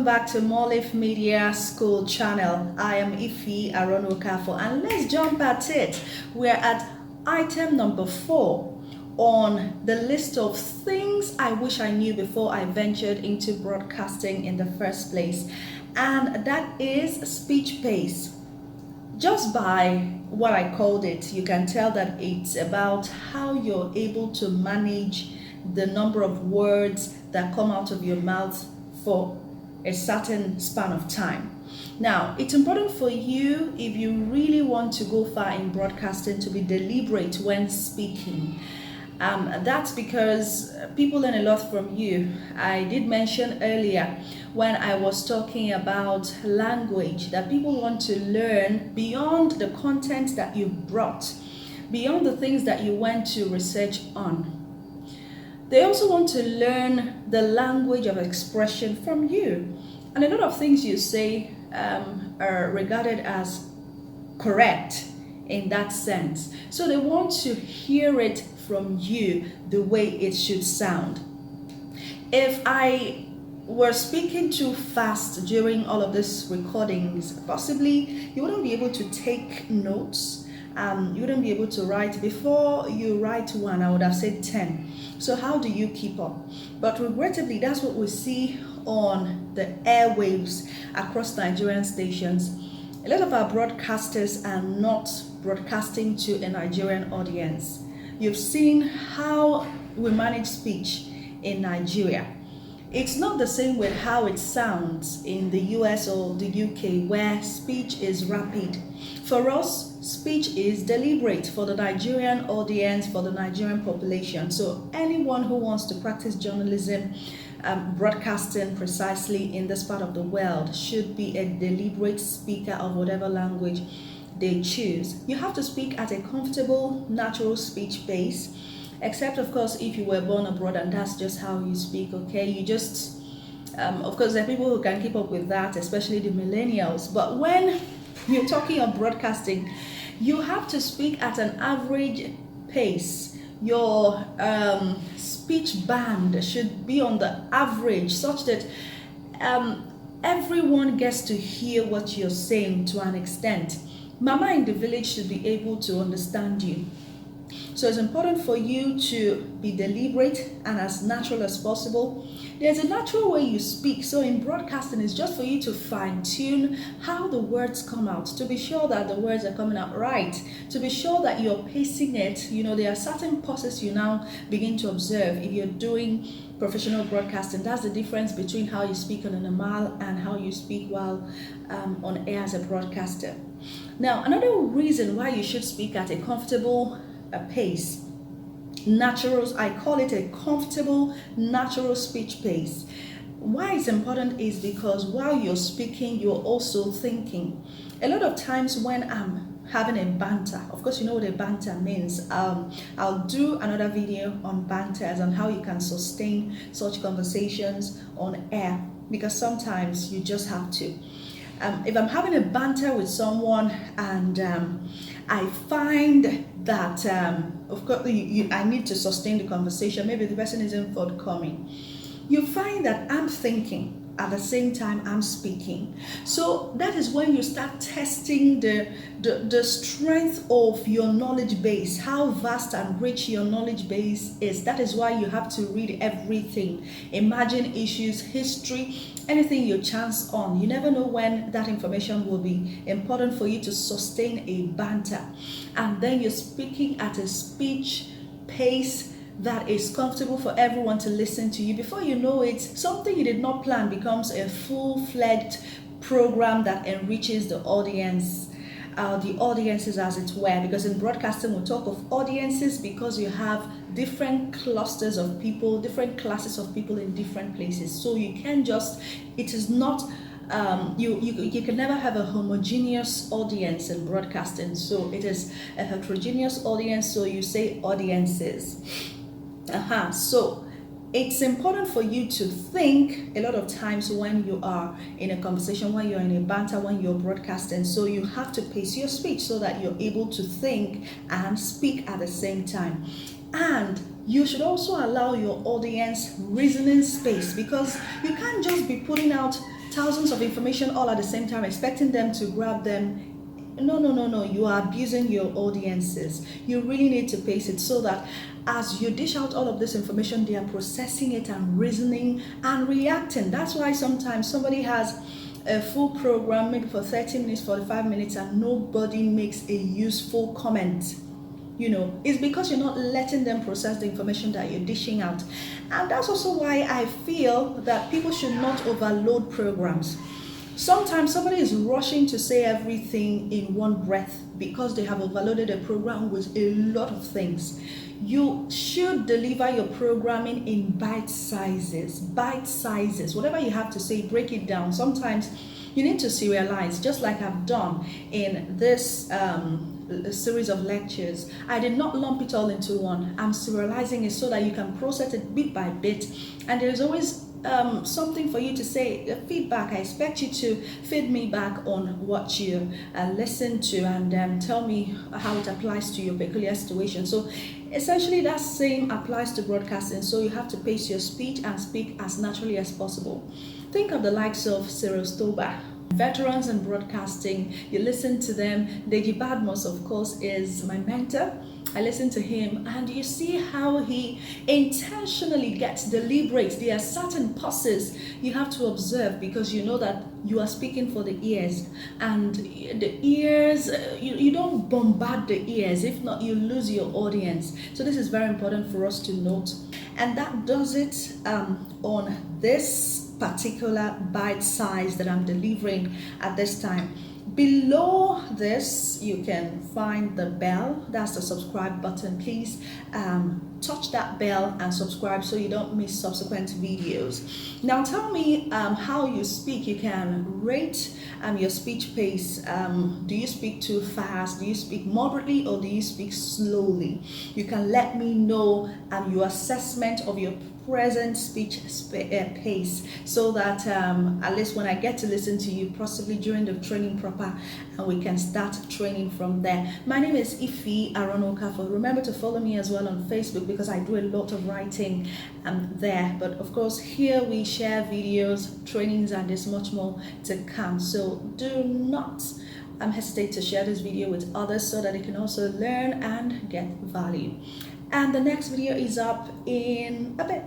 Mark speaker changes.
Speaker 1: welcome back to Molif Media School channel. I am Ifi Aronokafo, and let's jump at it. We're at item number 4 on the list of things I wish I knew before I ventured into broadcasting in the first place, and that is speech pace. Just by what I called it, you can tell that it's about how you're able to manage the number of words that come out of your mouth for a certain span of time. Now, it's important for you, if you really want to go far in broadcasting, to be deliberate when speaking. That's because people learn a lot from you. I did mention earlier when I was talking about language that people want to learn beyond the content that you brought, beyond the things that you went to research on. They also want to learn the language of expression from you. And a lot of things you say are regarded as correct in that sense. So they want to hear it from you the way it should sound. If I were speaking too fast during all of these recordings, possibly you wouldn't be able to take notes. You wouldn't be able to write. Before you write one, I would have said 10. So how do you keep up? But regrettably, that's what we see on the airwaves across Nigerian stations. A lot of our broadcasters are not broadcasting to a Nigerian audience. You've seen how we manage speech in Nigeria. It's not the same with how it sounds in the US or the UK, where speech is rapid. For us, speech is deliberate for the Nigerian audience, for the Nigerian population. So anyone who wants to practice journalism, broadcasting precisely in this part of the world, should be a deliberate speaker of whatever language they choose. You have to speak at a comfortable, natural speech pace. Except, of course, if you were born abroad and that's just how you speak, okay? You just, of course, there are people who can keep up with that, especially the millennials. But when you're talking of broadcasting, you have to speak at an average pace. Your speech band should be on the average, such that everyone gets to hear what you're saying to an extent. Mama in the village should be able to understand you. So it's important for you to be deliberate and as natural as possible. There's a natural way you speak. So in broadcasting, it's just for you to fine-tune how the words come out, to be sure that the words are coming out right, to be sure that you're pacing it. You know, there are certain pauses you now begin to observe if you're doing professional broadcasting. That's the difference between how you speak on a normal and how you speak while on air as a broadcaster. Now, another reason why you should speak at a comfortable pace, natural, I call it a comfortable, natural speech pace. Why it's important is because while you're speaking, you're also thinking. A lot of times when I'm having a banter, of course you know what a banter means. I'll do another video on banters and how you can sustain such conversations on air, because sometimes you just have to. If I'm having a banter with someone and I find that, of course, I need to sustain the conversation, maybe the person isn't forthcoming, you find that I'm thinking at the same time I'm speaking. So that is when you start testing the strength of your knowledge base, how vast and rich your knowledge base is. That is why you have to read everything, imagine issues, history, anything you chance on. You never know when that information will be important for you to sustain a banter. And then you're speaking at a speech pace that is comfortable for everyone to listen to you. Before you know it, something you did not plan becomes a full-fledged program that enriches the audience, the audiences as it were, because in broadcasting we talk of audiences because you have different clusters of people, different classes of people in different places. So you can just, it is not you can never have a homogeneous audience in broadcasting. So it is a heterogeneous audience, so you say audiences. So it's important for you to think a lot of times when you are in a conversation, when you're in a banter, when you're broadcasting. So you have to pace your speech so that you're able to think and speak at the same time. And you should also allow your audience reasoning space, because you can't just be putting out thousands of information all at the same time, expecting them to grab them. No. You are abusing your audiences. You really need to pace it so that as you dish out all of this information, they are processing it and reasoning and reacting. That's why sometimes somebody has a full program, maybe for 30 minutes, 45 minutes, and nobody makes a useful comment. It's because you're not letting them process the information that you're dishing out. And that's also why I feel that people should not overload programs. Sometimes somebody is rushing to say everything in one breath because they have overloaded a program with a lot of things. You should deliver your programming in bite sizes. Whatever you have to say, break it down. Sometimes you need to serialize, just like I've done in this series of lectures. I did not lump it all into one. I'm serializing it so that you can process it bit by bit, and there is always something for you to say, feedback. I expect you to feed me back on what you listen to, and tell me how it applies to your peculiar situation. So essentially that same applies to broadcasting. So you have to pace your speech and speak as naturally as possible. Think of the likes of Cyril Stober, veterans in broadcasting. You listen to them. Deji Badmus, of course, is my mentor. I listen to him, and you see how he intentionally gets deliberate. There are certain pauses you have to observe because you know that you are speaking for the ears, and the ears, you don't bombard the ears. If not, you lose your audience. So this is very important for us to note, and that does it on this particular bite size that I'm delivering at this time. Below this, you can find the bell. That's the subscribe button. Please touch that bell and subscribe so you don't miss subsequent videos. Now tell me how you speak. You can rate your speech pace. Do you speak too fast? Do you speak moderately, or do you speak slowly? You can let me know your assessment of your present speech pace, so that at least when I get to listen to you, possibly during the training proper, and we can start training from there. My name is Ife Aaron Okafor. Remember to follow me as well on Facebook because I do a lot of writing there. But of course, here we share videos, trainings, and there's much more to come. So do not hesitate to share this video with others so that they can also learn and get value. And the next video is up in a bit.